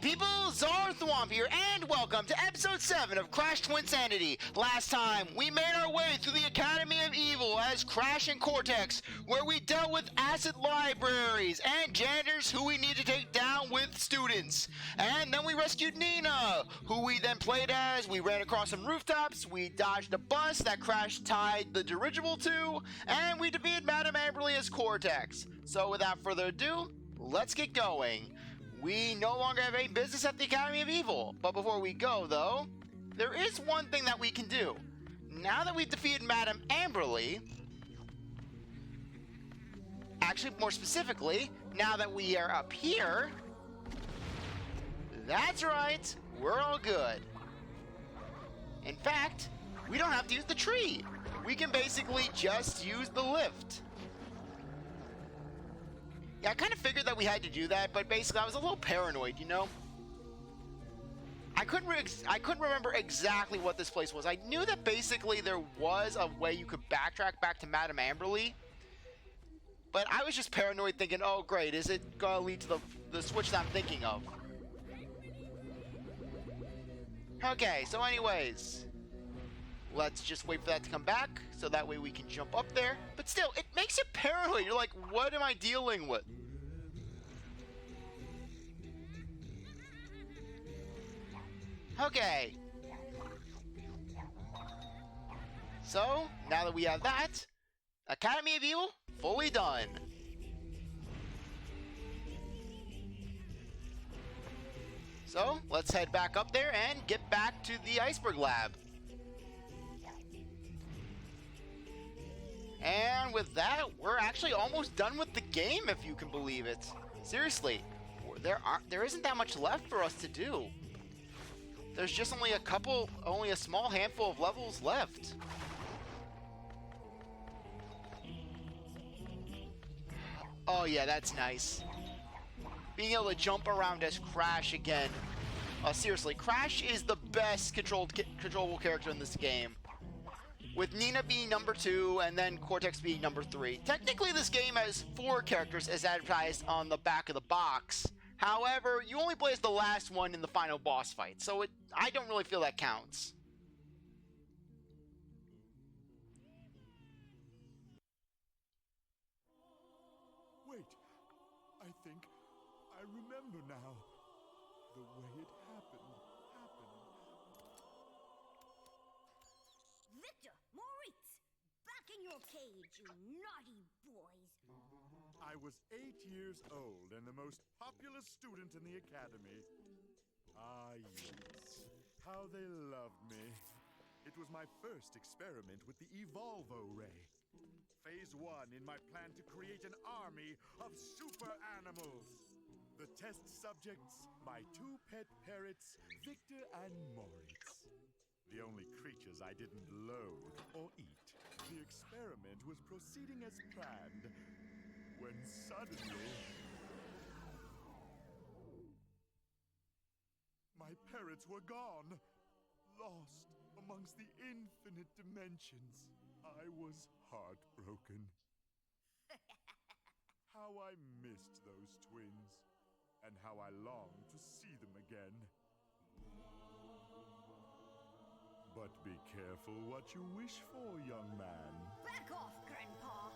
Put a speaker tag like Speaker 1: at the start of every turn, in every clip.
Speaker 1: Hey people, CzarThwomp here, and welcome to episode 7 of Crash Twinsanity. Last time, we made our way through the Academy of Evil as Crash and Cortex, where we dealt with acid libraries and janitors who we need to take down with students. And then we rescued Nina, who we then played as. We ran across some rooftops, we dodged a bus that Crash tied the dirigible to, and we defeated Madame Amberly as Cortex. So without further ado, let's get going. We no longer have any business at the Academy of Evil, but before we go, though, there is one thing that we can do. Now that we've defeated Madame Amberly, actually more specifically, now that we are up here, that's right, we're all good. In fact, we don't have to use the tree. We can basically just use the lift. Yeah, I kind of figured that we had to do that, but basically I was a little paranoid, you know? I couldn't remember exactly what this place was. I knew that basically there was a way you could backtrack back to Madame Amberly, but I was just paranoid thinking, oh great, is it gonna lead to the switch that I'm thinking of? Okay, so anyways, let's just wait for that to come back, so that way we can jump up there. But still, it makes you paranoid. You're like, what am I dealing with? Okay. So, now that we have that, Academy of Evil, fully done. So, let's head back up there and get back to the iceberg lab. And with that, we're actually almost done with the game, if you can believe it. Seriously, there isn't that much left for us to do. There's just only a small handful of levels left. Oh yeah, that's nice. Being able to jump around as Crash again. Seriously, Crash is the best controllable character in this game. With Nina being number 2 and then Cortex being number 3. Technically this game has 4 characters as advertised on the back of the box. However, you only play as the last one in the final boss fight, so I don't really feel that counts.
Speaker 2: Wait, I think I remember now. The way it happened.
Speaker 3: Victor, Moritz, back in your cage, you naughty boys.
Speaker 2: I was 8 years old and the most popular student in the academy. Ah, yes. How they loved me. It was my first experiment with the Evolvo Ray. Phase 1 in my plan to create an army of super animals. The test subjects, my 2 pet parrots, Victor and Moritz. The only creatures I didn't loathe or eat. The experiment was proceeding as planned, when suddenly... my parrots were gone, lost amongst the infinite dimensions. I was heartbroken. How I missed those twins, and how I longed to see them again. But be careful what you wish for, young man.
Speaker 3: Back off, Grandpa.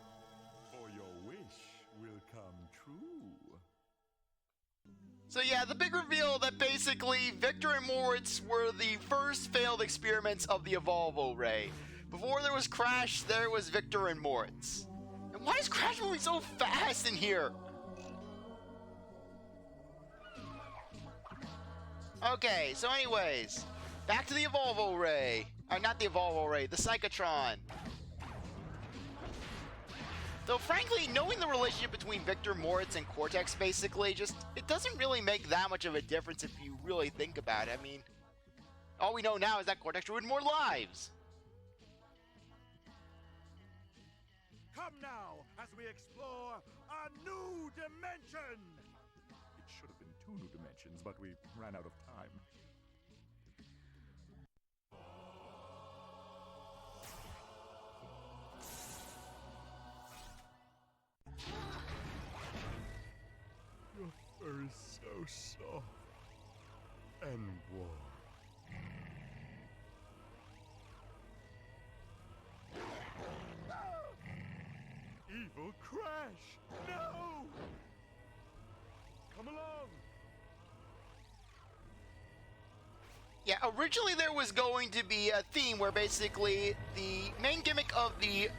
Speaker 2: Or your wish will come true.
Speaker 1: So yeah, the big reveal that basically Victor and Moritz were the first failed experiments of the Evolvo Ray. Before there was Crash, there was Victor and Moritz. And why is Crash moving so fast in here? Okay, so anyways, back to the Evolvo Ray. Not the Evolvo Ray, the Psychotron. Though frankly, knowing the relationship between Victor, Moritz, and Cortex basically, it doesn't really make that much of a difference if you really think about it. I mean, all we know now is that Cortex ruined more lives.
Speaker 2: Come now, as we explore a new dimension! It should have been 2 new dimensions, but we ran out of time. Your fur is so soft. and war. Evil Crash! No! Come along!
Speaker 1: Yeah, originally there was going to be a theme where basically the main gimmick of the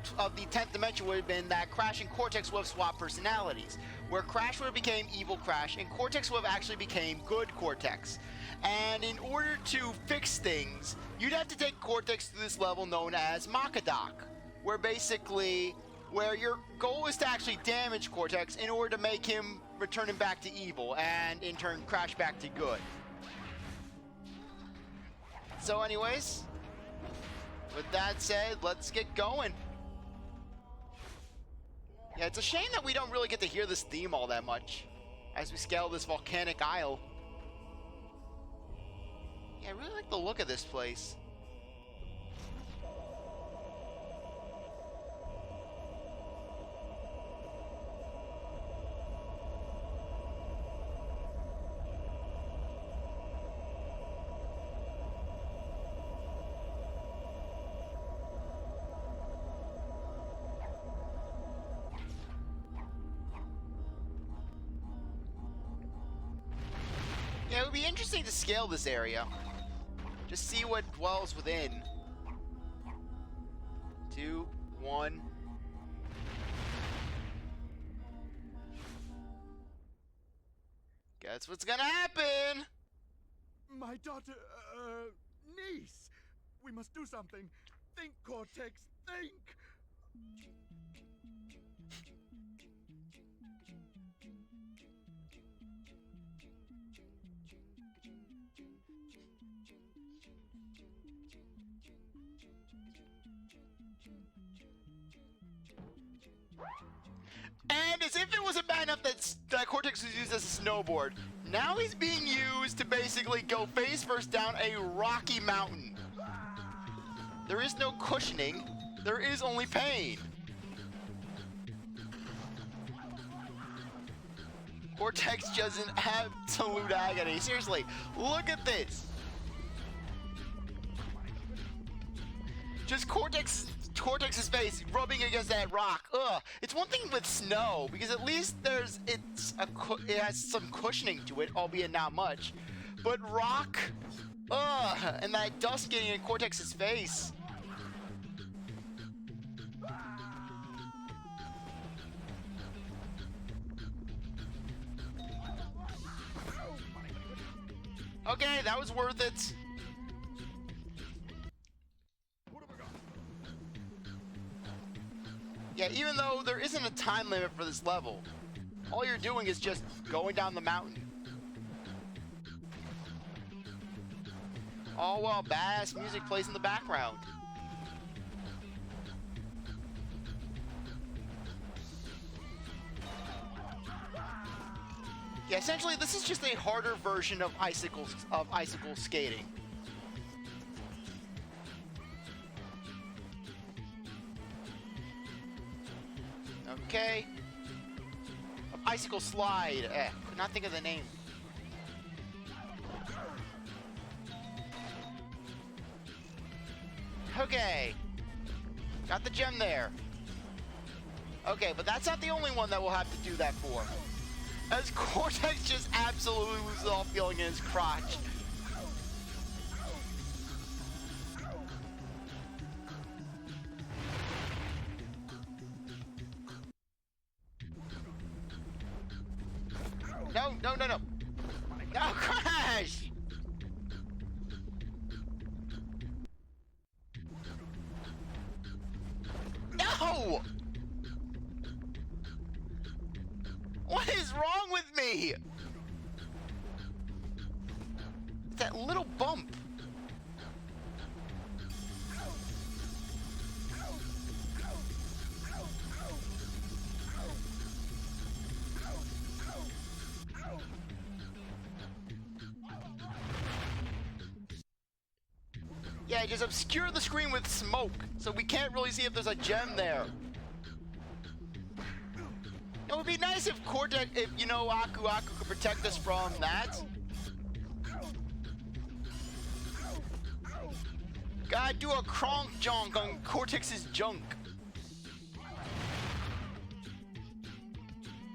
Speaker 1: 10th dimension would have been that Crash and Cortex would have swapped personalities, where Crash would have became evil Crash and Cortex would have actually became good Cortex. And in order to fix things, you'd have to take Cortex to this level known as Makadok, where basically where your goal is to actually damage Cortex in order to make him return him back to evil and in turn Crash back to good. So anyways, with that said, let's get going. Yeah, it's a shame that we don't really get to hear this theme all that much as we scale this volcanic isle. Yeah, I really like the look of this place. Yeah, it would be interesting to scale this area. Just see what dwells within. 2, 1. Guess what's gonna happen?
Speaker 2: My daughter, niece! We must do something! Think, Cortex, think!
Speaker 1: And as if it wasn't bad enough that Cortex was used as a snowboard, now he's being used to basically go face first down a rocky mountain. There is no cushioning, there is only pain. Cortex just in absolute agony. Seriously, look at this. Just Cortex's face rubbing against that rock. Ugh. It's one thing with snow because at least it has some cushioning to it, albeit not much. But rock, ugh, and that dust getting in Cortex's face. Okay, that was worth it. Yeah, even though there isn't a time limit for this level, all you're doing is just going down the mountain. All while badass music plays in the background. Yeah, essentially this is just a harder version of icicle skating. Okay. Icicle slide. Could not think of the name. Okay. Got the gem there. Okay, but that's not the only one that we'll have to do that for. As Cortex just absolutely loses all feeling in his crotch. No, no, no, no. No, Crash! No! What is wrong with me? That little bump. Yeah, just obscure the screen with smoke, so we can't really see if there's a gem there. It would be nice if Cortex, if, you know, Aku could protect us from that. Gotta do a cronk junk on Cortex's junk.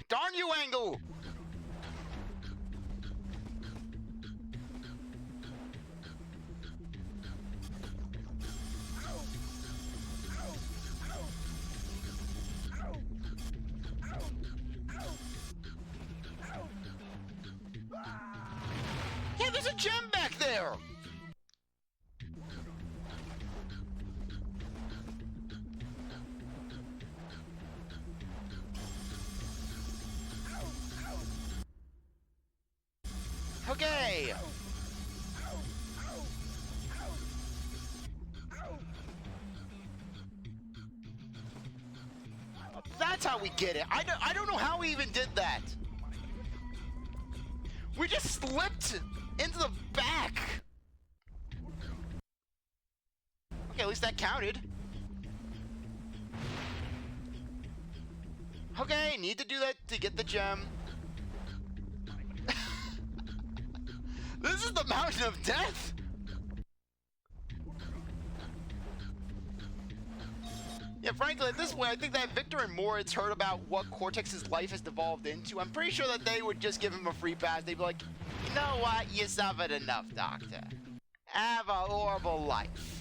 Speaker 1: Darn you, Angle! Yeah, there's a gem back there! Okay! That's how we get it. I don't know how we even did that. We just slipped into the back. Okay, at least that counted. Okay, need to do that to get the gem. This is the mountain of death! Yeah, frankly, at this point, I think that Victor and Moritz heard about what Cortex's life has devolved into. I'm pretty sure that they would just give him a free pass. They'd be like, you know what? You suffered enough, Doctor. Have a horrible life.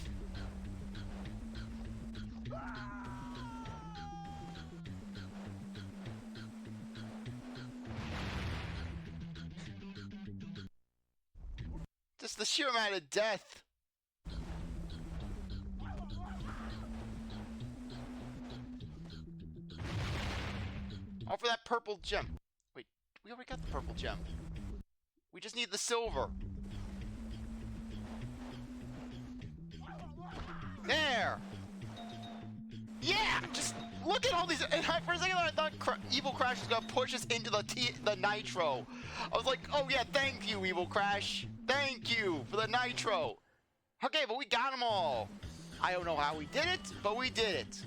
Speaker 1: Just the sheer amount of death. Oh, for that purple gem. Wait, we already got the purple gem. We just need the silver. There! Yeah! Just look at all these. And for a second I thought Evil Crash was gonna push us into the nitro. I was like, oh yeah, thank you, Evil Crash. Thank you for the nitro. Okay, but we got them all. I don't know how we did it, but we did it.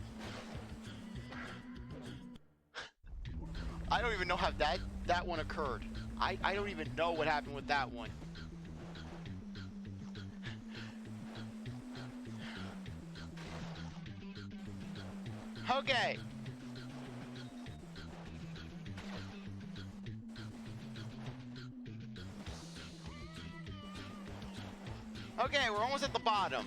Speaker 1: I don't even know how that one occurred. I don't even know what happened with that one. Okay. Okay, we're almost at the bottom.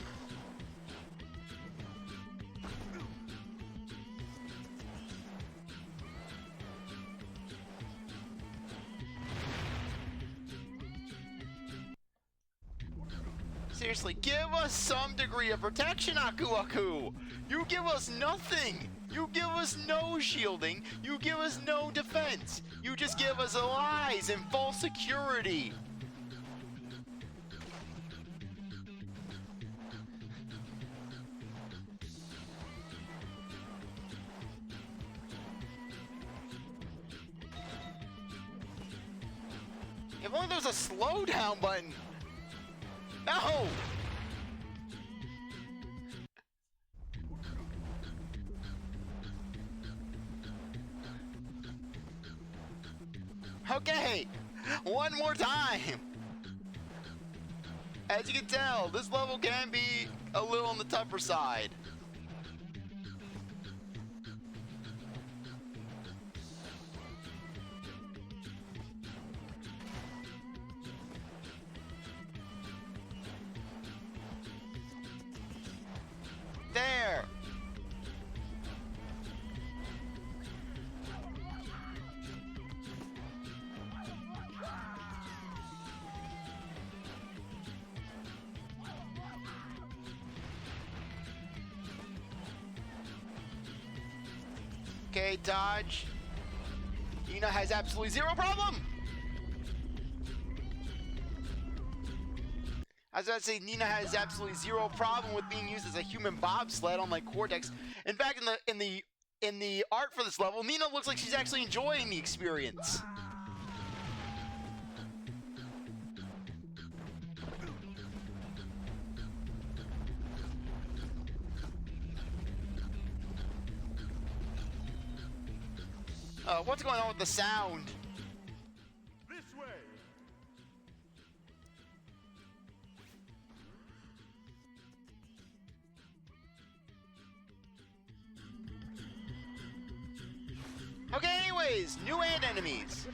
Speaker 1: Seriously, give us some degree of protection, Aku Aku! You give us nothing! You give us no shielding, you give us no defense! You just give us lies and false security! If only there was a slowdown button! No! Okay! One more time! As you can tell, this level can be a little on the tougher side. There! Okay, dodge. Nina has absolutely zero problem! I was about to say, Nina has absolutely zero problem with being used as a human bobsled on like Cortex. In fact, in the art for this level, Nina looks like she's actually enjoying the experience. What's going on with the sound?
Speaker 2: This way.
Speaker 1: boys, new and enemies.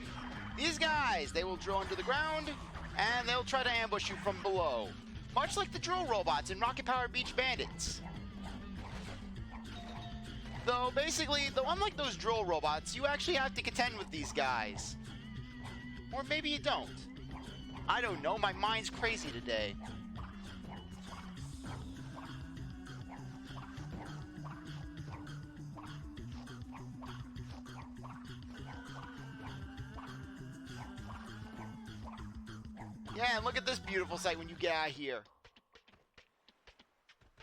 Speaker 1: These guys, they will drill under the ground, and they'll try to ambush you from below. Much like the drill robots in Rocket Power Beach Bandits. Though, basically, unlike those drill robots, you actually have to contend with these guys. Or maybe you don't. I don't know, my mind's crazy today. Yeah, and look at this beautiful sight when you get out of here.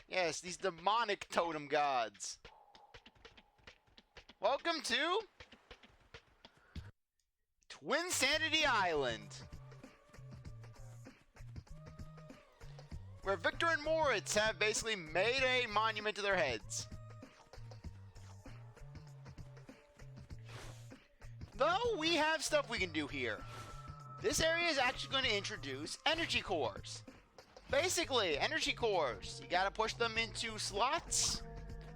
Speaker 1: Yes, these demonic totem gods. Welcome to Twinsanity Island, where Victor and Moritz have basically made a monument to their heads. Though we have stuff we can do here. This area is actually going to introduce energy cores. Basically, energy cores. You gotta push them into slots,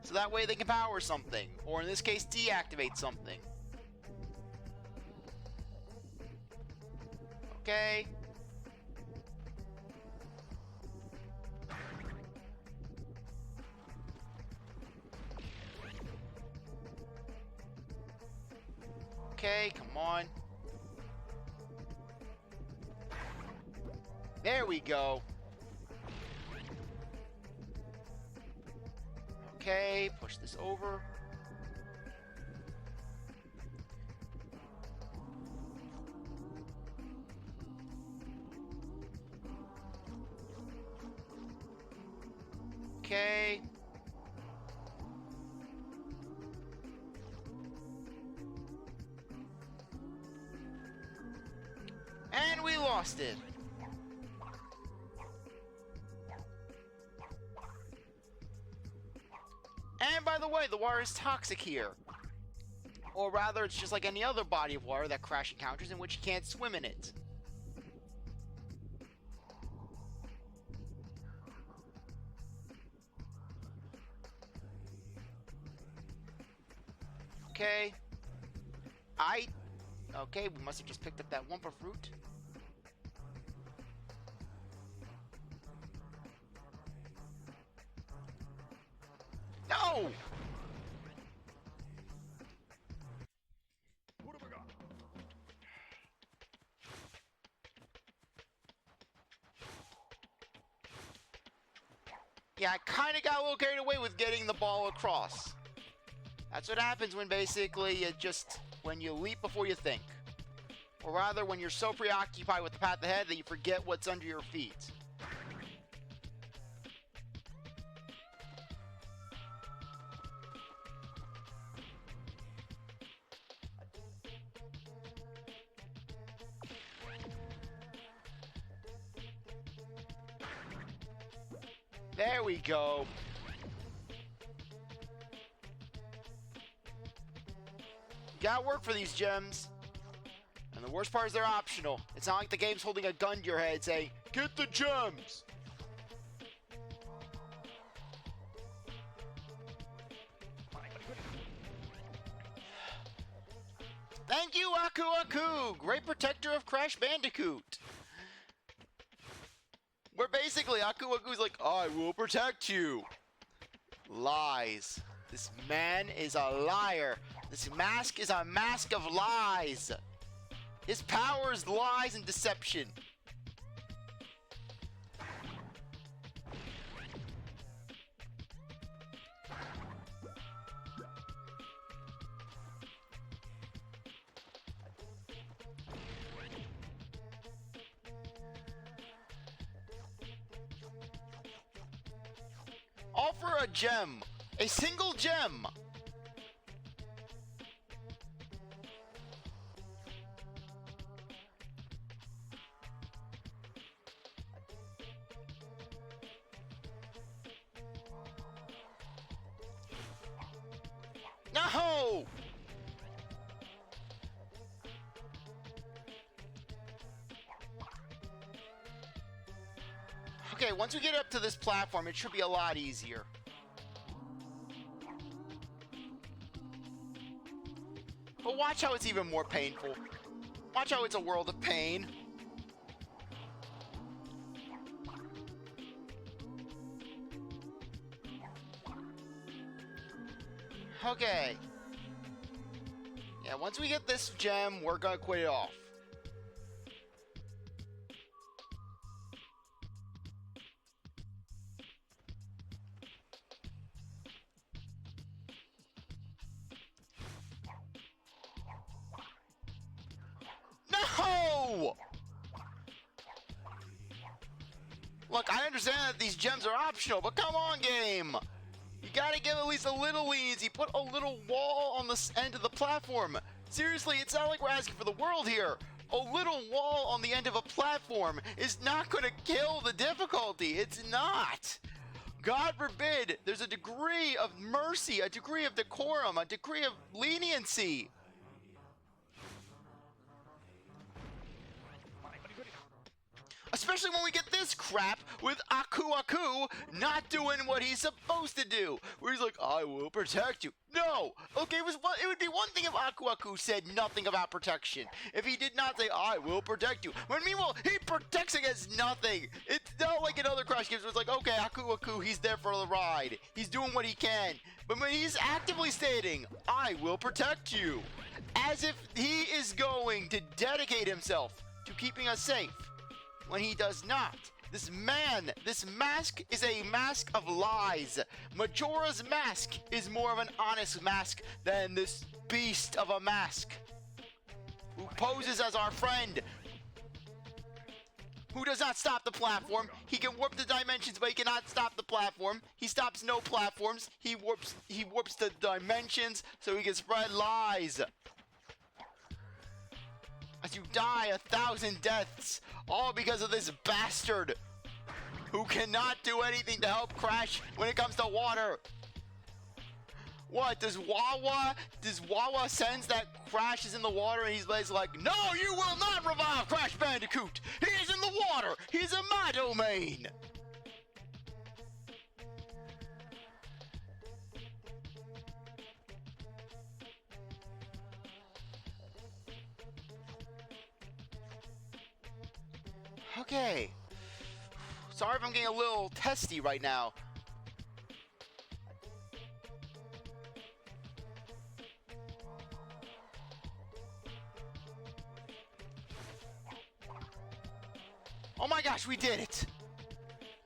Speaker 1: so that way they can power something. Or in this case, deactivate something. Okay. Okay, come on. There we go. Okay, push this over. Okay. And we lost it. And by the way, the water is toxic here. Or rather, it's just like any other body of water that Crash encounters in which you can't swim in it. Okay. Okay, we must have just picked up that Wumpa fruit. No!
Speaker 2: What have I got?
Speaker 1: Yeah, I kind of got a little carried away with getting the ball across. That's what happens when basically when you leap before you think. Or rather, when you're so preoccupied with the path ahead that you forget what's under your feet. There we go. You gotta work for these gems. And the worst part is they're optional. It's not like the game's holding a gun to your head saying, "Get the gems!" Thank you, Aku Aku! Great protector of Crash Bandicoot! Where basically Aku Aku's like, "I will protect you." Lies. This man is a liar. This mask is a mask of lies. His power is lies and deception. Offer a gem. A single gem. No! Okay, once we get up to this platform, it should be a lot easier. But watch how it's even more painful. Watch how it's a world of pain. Okay. Yeah, once we get this gem, we're gonna quit it off. No! Look, I understand that these gems are optional, but come on, game! You gotta give at least a little leniency. Put a little wall on the end of the platform. Seriously, it's not like we're asking for the world here. A little wall on the end of a platform is not gonna kill the difficulty. It's not. God forbid there's a degree of mercy, a degree of decorum, a degree of leniency. Especially when we get this crap with Aku Aku not doing what he's supposed to do. Where he's like, I will protect you. No! Okay, it would be one thing if Aku Aku said nothing about protection. If he did not say, I will protect you. When meanwhile, he protects against nothing. It's not like in other Crash games where it's like, okay, Aku Aku, he's there for the ride. He's doing what he can. But when he's actively stating, I will protect you. As if he is going to dedicate himself to keeping us safe. When he does not. This mask is a mask of lies. Majora's Mask is more of an honest mask than this beast of a mask. Who poses as our friend. Who does not stop the platform. He can warp the dimensions, but he cannot stop the platform. He stops no platforms. He warps the dimensions so he can spread lies. As you die 1,000 deaths, all because of this bastard who cannot do anything to help Crash when it comes to water. What, does Wawa sense that Crash is in the water and he's like, no, you will not revive Crash Bandicoot. He is in the water. He's in my domain. Okay. Sorry if I'm getting a little testy right now. Oh my gosh, we did it!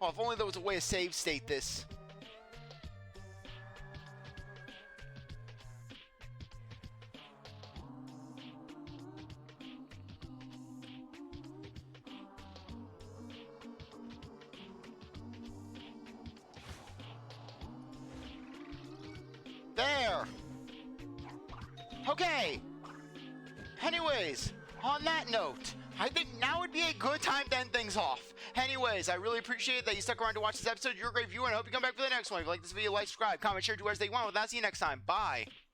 Speaker 1: Oh, if only there was a way to save state this. There! Okay! Anyways, on that note, I think now would be a good time to end things off. Anyways, I really appreciate that you stuck around to watch this episode. You're a great viewer, and I hope you come back for the next one. If you like this video, like, subscribe, comment, share, do whatever you want. With that, see you next time. Bye!